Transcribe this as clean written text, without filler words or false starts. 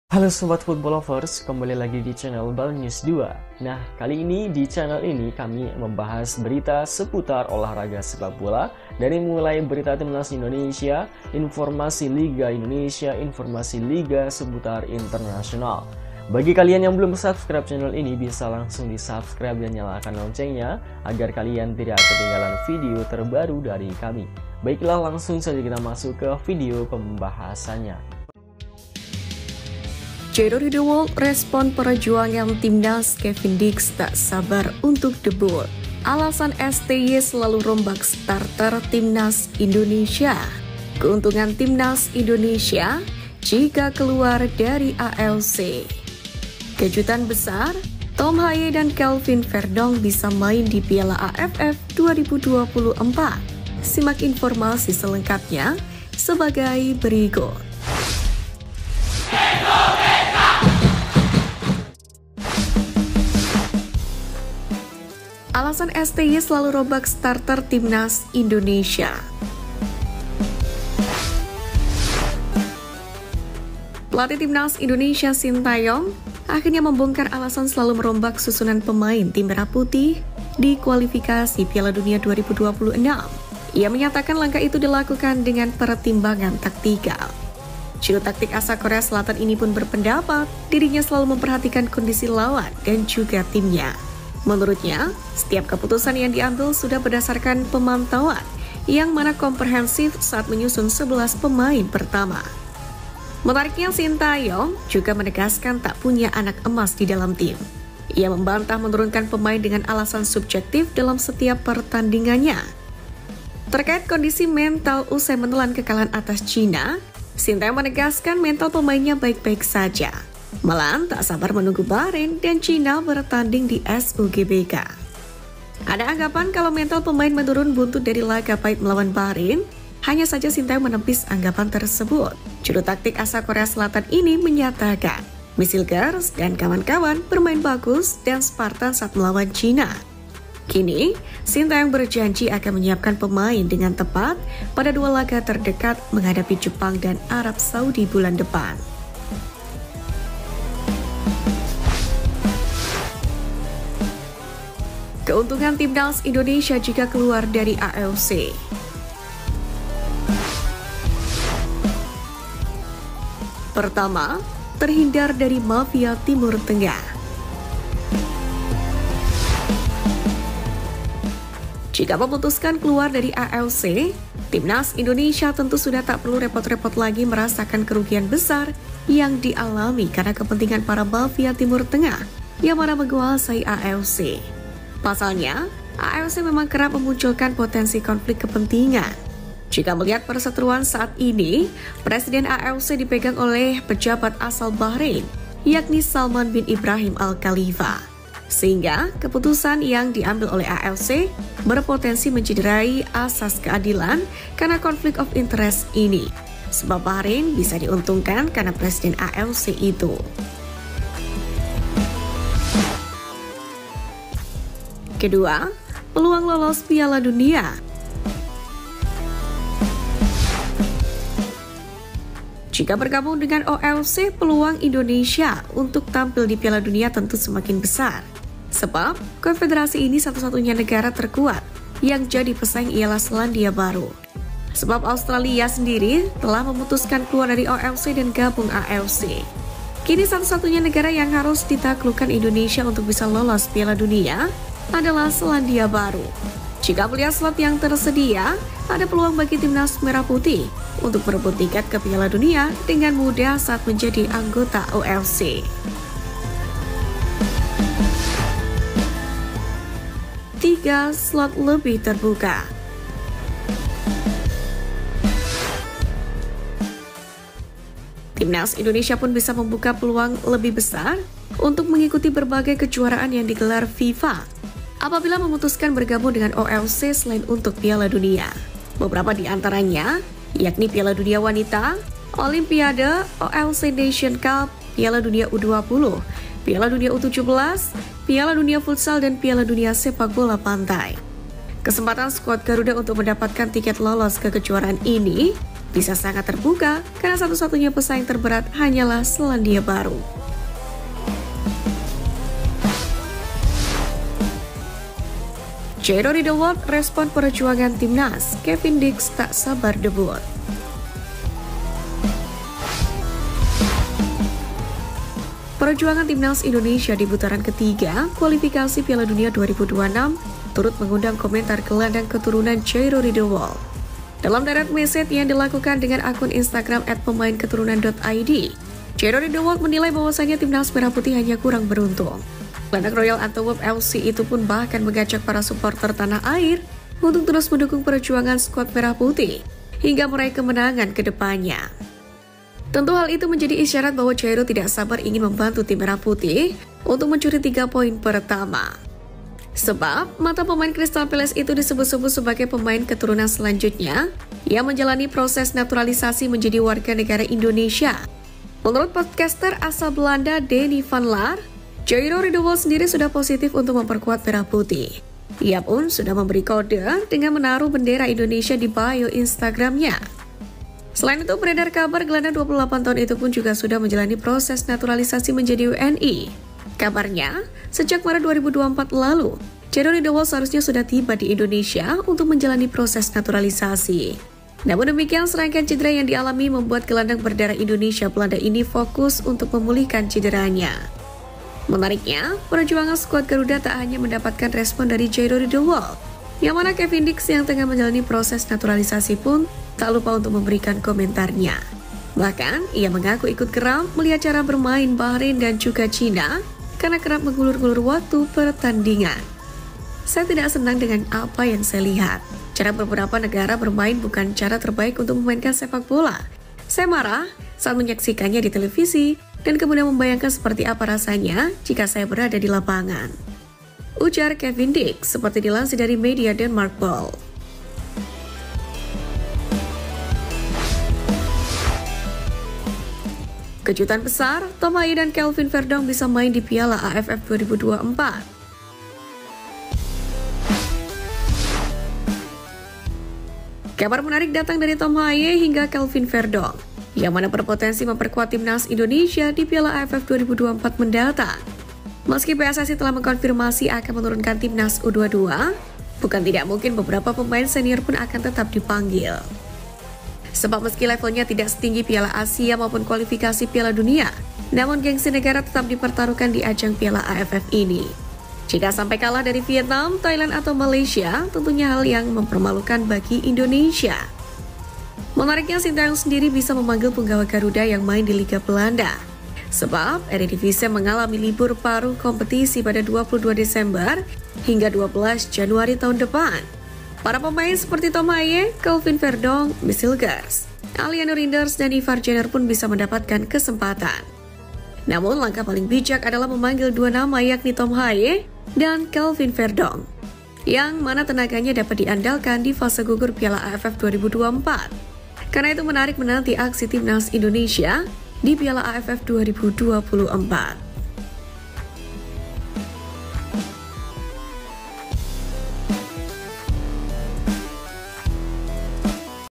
Halo Sobat Football Lovers, kembali lagi di channel Bal News 2. Nah, kali ini di channel ini kami membahas berita seputar olahraga sepak bola. Dari mulai berita timnas Indonesia, informasi Liga Indonesia, informasi Liga seputar internasional. Bagi kalian yang belum subscribe channel ini, bisa langsung di subscribe dan nyalakan loncengnya agar kalian tidak ketinggalan video terbaru dari kami. Baiklah, langsung saja kita masuk ke video pembahasannya. Jero Ridowol respon perjuangan timnas Kevin Dix tak sabar untuk debut. Alasan STY selalu rombak starter timnas Indonesia. Keuntungan timnas Indonesia jika keluar dari ALC. Kejutan besar, Tom Haye dan Kelvin Verdong bisa main di Piala AFF 2024. Simak informasi selengkapnya sebagai berikut. Alasan STY selalu rombak starter timnas Indonesia. Pelatih timnas Indonesia Sintayong akhirnya membongkar alasan selalu merombak susunan pemain tim Merah Putih di kualifikasi Piala Dunia 2026. Ia menyatakan langkah itu dilakukan dengan pertimbangan taktikal. Juru taktik asal Korea Selatan ini pun berpendapat dirinya selalu memperhatikan kondisi lawan dan juga timnya. Menurutnya, setiap keputusan yang diambil sudah berdasarkan pemantauan yang mana komprehensif saat menyusun 11 pemain pertama. Menariknya, Sintayong juga menegaskan tak punya anak emas di dalam tim. Ia membantah menurunkan pemain dengan alasan subjektif dalam setiap pertandingannya. Terkait kondisi mental usai menelan kekalahan atas Cina, Sintayong menegaskan mental pemainnya baik-baik saja. Malah tak sabar menunggu Bahrain dan Cina bertanding di SUGBK. Ada anggapan kalau mental pemain menurun buntut dari laga pahit melawan Bahrain, hanya saja Sintayong menepis anggapan tersebut. Juru taktik asal Korea Selatan ini menyatakan, Misil Girls dan kawan-kawan bermain bagus dan Spartan saat melawan Cina. Kini, Sintayong berjanji akan menyiapkan pemain dengan tepat pada dua laga terdekat menghadapi Jepang dan Arab Saudi bulan depan. Keuntungan timnas Indonesia jika keluar dari ALC. Pertama, terhindar dari mafia Timur Tengah. Jika memutuskan keluar dari ALC, timnas Indonesia tentu sudah tak perlu repot-repot lagi merasakan kerugian besar yang dialami karena kepentingan para mafia Timur Tengah yang mana menguasai ALC. Pasalnya, ALC memang kerap memunculkan potensi konflik kepentingan. Jika melihat perseteruan saat ini, Presiden ALC dipegang oleh pejabat asal Bahrain, yakni Salman bin Ibrahim Al Khalifa. Sehingga keputusan yang diambil oleh ALC berpotensi mencederai asas keadilan karena konflik of interest ini. Sebab Bahrain bisa diuntungkan karena Presiden ALC itu. Kedua, peluang lolos Piala Dunia. Jika bergabung dengan OLC, peluang Indonesia untuk tampil di Piala Dunia tentu semakin besar. Sebab, konfederasi ini satu-satunya negara terkuat yang jadi pesaing ialah Selandia Baru. Sebab Australia sendiri telah memutuskan keluar dari OLC dan gabung ALC. Kini satu-satunya negara yang harus ditaklukkan Indonesia untuk bisa lolos Piala Dunia adalah Selandia Baru. Jika melihat slot yang tersedia, ada peluang bagi timnas Merah Putih untuk berebut tiket ke Piala Dunia dengan mudah saat menjadi anggota OLC. 3 slot lebih terbuka. Timnas Indonesia pun bisa membuka peluang lebih besar untuk mengikuti berbagai kejuaraan yang digelar FIFA apabila memutuskan bergabung dengan OLC selain untuk Piala Dunia. Beberapa di antaranya, yakni Piala Dunia Wanita, Olimpiade, OLC Nation Cup, Piala Dunia U20, Piala Dunia U17, Piala Dunia Futsal, dan Piala Dunia Sepak Bola Pantai. Kesempatan skuad Garuda untuk mendapatkan tiket lolos ke kejuaraan ini bisa sangat terbuka karena satu-satunya pesaing terberat hanyalah Selandia Baru. Jairo Riedewald respon perjuangan timnas, Kevin Dix tak sabar debut. Perjuangan timnas Indonesia di putaran ketiga kualifikasi Piala Dunia 2026 turut mengundang komentar gelandang keturunan Jairo Riedewald. Dalam direct message yang dilakukan dengan akun Instagram @pemainketurunan.id, Jairo Riedewald menilai bahwasanya timnas Merah Putih hanya kurang beruntung. Gelandang Royal Antwerp FC itu pun bahkan mengajak para supporter tanah air untuk terus mendukung perjuangan skuad Merah Putih hingga meraih kemenangan ke depannya. Tentu hal itu menjadi isyarat bahwa Jairo tidak sabar ingin membantu tim Merah Putih untuk mencuri 3 poin pertama. Sebab, mata pemain Crystal Palace itu disebut-sebut sebagai pemain keturunan selanjutnya yang menjalani proses naturalisasi menjadi warga negara Indonesia. Menurut podcaster asal Belanda Denny van Laar, Jairo Riedewald sendiri sudah positif untuk memperkuat Merah Putih. Ia pun sudah memberi kode dengan menaruh bendera Indonesia di bio Instagramnya. Selain itu, beredar kabar gelandang 28 tahun itu pun juga sudah menjalani proses naturalisasi menjadi WNI. Kabarnya, sejak Maret 2024 lalu, Jairo Riedewald seharusnya sudah tiba di Indonesia untuk menjalani proses naturalisasi. Namun demikian, serangkaian cedera yang dialami membuat gelandang berdarah Indonesia Belanda ini fokus untuk memulihkan cederanya. Menariknya, perjuangan skuad Garuda tak hanya mendapatkan respon dari Jairo Riedewald, yang mana Kevin Dix yang tengah menjalani proses naturalisasi pun tak lupa untuk memberikan komentarnya. Bahkan, ia mengaku ikut geram melihat cara bermain Bahrain dan juga Cina karena kerap mengulur-ngulur waktu pertandingan. Saya tidak senang dengan apa yang saya lihat. Cara beberapa negara bermain bukan cara terbaik untuk memainkan sepak bola. Saya marah saat menyaksikannya di televisi dan kemudian membayangkan seperti apa rasanya jika saya berada di lapangan. Ujar Kevin Dix seperti dilansir dari media Denmark Ball. Kejutan besar, Tom Haye dan Kelvin Verdong bisa main di Piala AFF 2024. Kabar menarik datang dari Tom Haye hingga Kelvin Verdong, yang mana berpotensi memperkuat timnas Indonesia di Piala AFF 2024 mendatang. Meski PSSI telah mengkonfirmasi akan menurunkan timnas U22, bukan tidak mungkin beberapa pemain senior pun akan tetap dipanggil. Sebab meski levelnya tidak setinggi Piala Asia maupun kualifikasi Piala Dunia, namun gengsi negara tetap dipertaruhkan di ajang Piala AFF ini. Jika sampai kalah dari Vietnam, Thailand atau Malaysia, tentunya hal yang mempermalukan bagi Indonesia. Menariknya, Sintayong sendiri bisa memanggil penggawa Garuda yang main di Liga Belanda. Sebab, Eredivisie mengalami libur paruh kompetisi pada 22 Desember hingga 12 Januari tahun depan. Para pemain seperti Tom Haye, Kelvin Verdong, Misilgers, Aliano Rinders, dan Ivar Jenner pun bisa mendapatkan kesempatan. Namun, langkah paling bijak adalah memanggil dua nama yakni Tom Haye dan Kelvin Verdong, yang mana tenaganya dapat diandalkan di fase gugur Piala AFF 2024. Karena itu menarik menanti aksi timnas Indonesia di Piala AFF 2024.